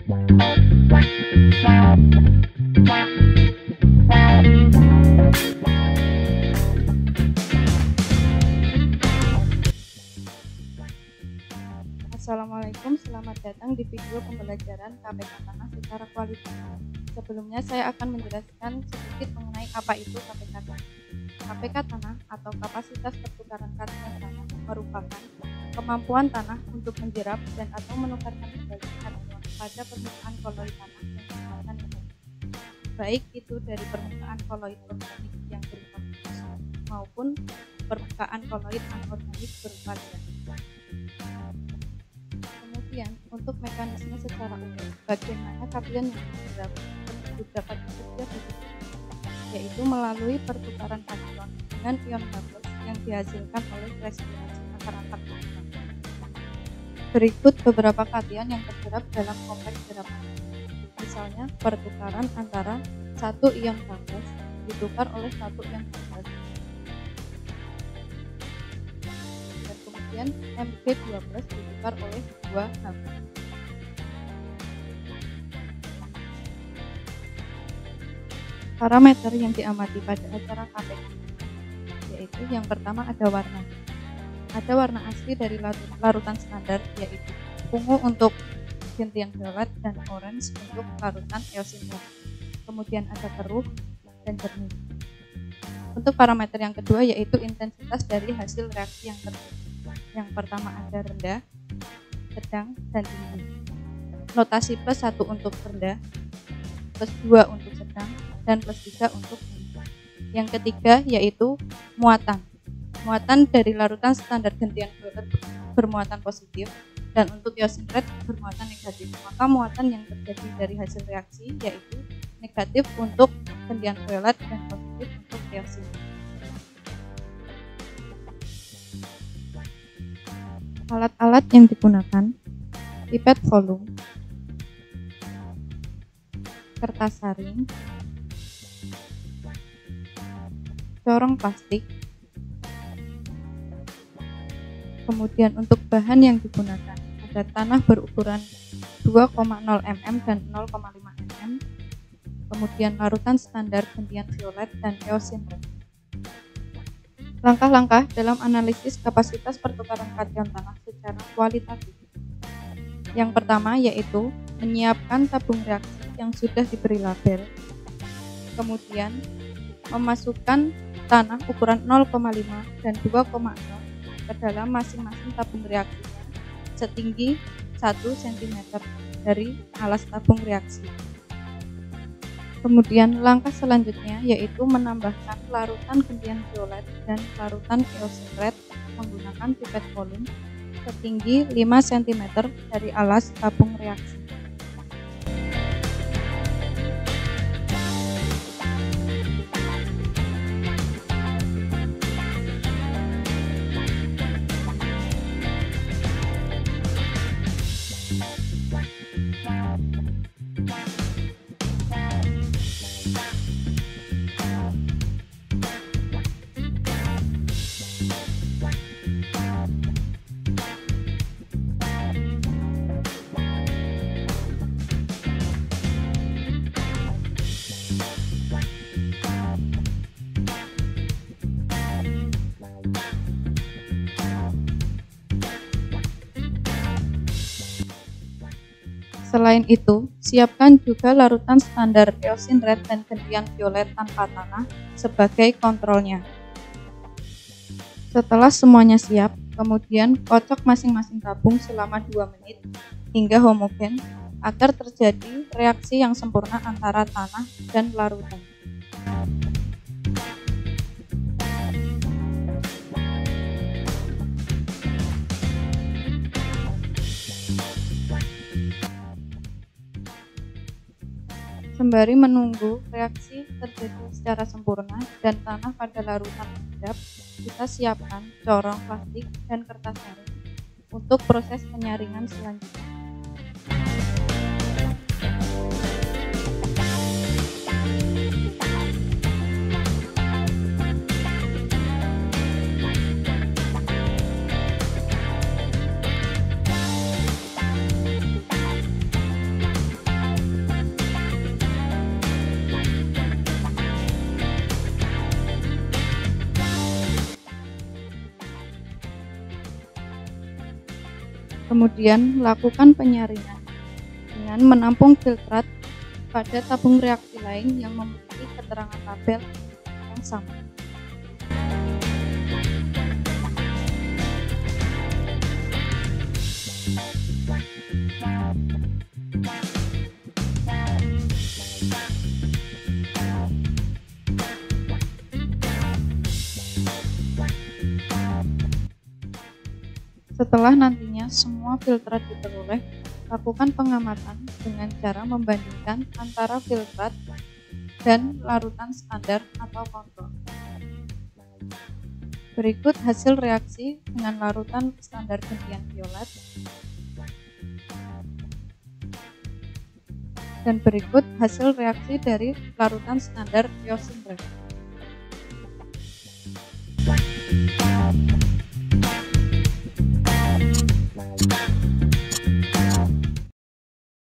Assalamualaikum, selamat datang di video pembelajaran KPK Tanah secara kualitatif. Sebelumnya saya akan menjelaskan sedikit mengenai apa itu KPK Tanah. KPK Tanah atau kapasitas pertukaran karbon tanah merupakan kemampuan tanah untuk menjerap dan atau menukarkan kembali karbon pada permukaan koloid tanah yang sifatnya negatif, baik itu dari permukaan koloid organik yang berupa humus maupun permukaan koloid anorganik berupa liat. Kemudian, untuk mekanisme secara umum, bagaimana karbon yang menjerap tersebut dapat bekerja begitu, yaitu melalui pertukaran karbon dengan ion bubbles yang dihasilkan oleh respirasi antara karbon. Berikut beberapa kation yang terjerap dalam kompleks jerapan. Misalnya, pertukaran antara satu ion bubbles ditukar oleh satu ion bubbles. Dan kemudian Mg12 ditukar oleh 2H. Parameter yang diamati pada acara KPK yaitu yang pertama ada warna. Ada warna asli dari larutan standar yaitu ungu untuk gentian violet dan orange untuk larutan eosinter. Kemudian ada keruh dan jernih. Untuk parameter yang kedua yaitu intensitas dari hasil reaksi yang terjadi. Yang pertama ada rendah, sedang, dan tinggi. Notasi +1 untuk rendah, +2 untuk sedang, dan +3 untuk tinggi. Yang ketiga yaitu muatan. Muatan dari larutan standar gentian violet bermuatan positif dan untuk eosinter bermuatan negatif. Maka muatan yang terjadi dari hasil reaksi yaitu negatif untuk gentian violet dan positif untuk eosinter. Alat-alat yang digunakan: pipet volume, kertas saring, corong plastik. Kemudian untuk bahan yang digunakan ada tanah berukuran 2,0 mm dan 0,5 mm. Kemudian larutan standar gentian violet dan eosinter. Langkah-langkah dalam analisis kapasitas pertukaran kation tanah secara kualitatif. Yang pertama yaitu menyiapkan tabung reaksi yang sudah diberi label. Kemudian memasukkan tanah ukuran 0,5 dan 2,0 ke dalam masing-masing tabung reaksinya setinggi 1 cm dari alas tabung reaksi. Kemudian langkah selanjutnya yaitu menambahkan larutan gentian violet dan larutan eosinter menggunakan pipet volume setinggi 5 cm dari alas tabung reaksi. Selain itu, siapkan juga larutan standar eosinter dan gentian violet tanpa tanah sebagai kontrolnya. Setelah semuanya siap, kemudian kocok masing-masing tabung selama 2 menit hingga homogen agar terjadi reaksi yang sempurna antara tanah dan larutan. Sembari menunggu reaksi terjadi secara sempurna dan tanah pada larutan mengendap, kita siapkan corong plastik dan kertas saring untuk proses penyaringan selanjutnya. Kemudian lakukan penyaringan dengan menampung filtrat pada tabung reaksi lain yang memiliki keterangan label yang sama. Setelah nantinya semua filtrat diperoleh, lakukan pengamatan dengan cara membandingkan antara filtrat dan larutan standar atau kontrol. Berikut hasil reaksi dengan larutan standar gentian violet, dan berikut hasil reaksi dari larutan standar iosin red.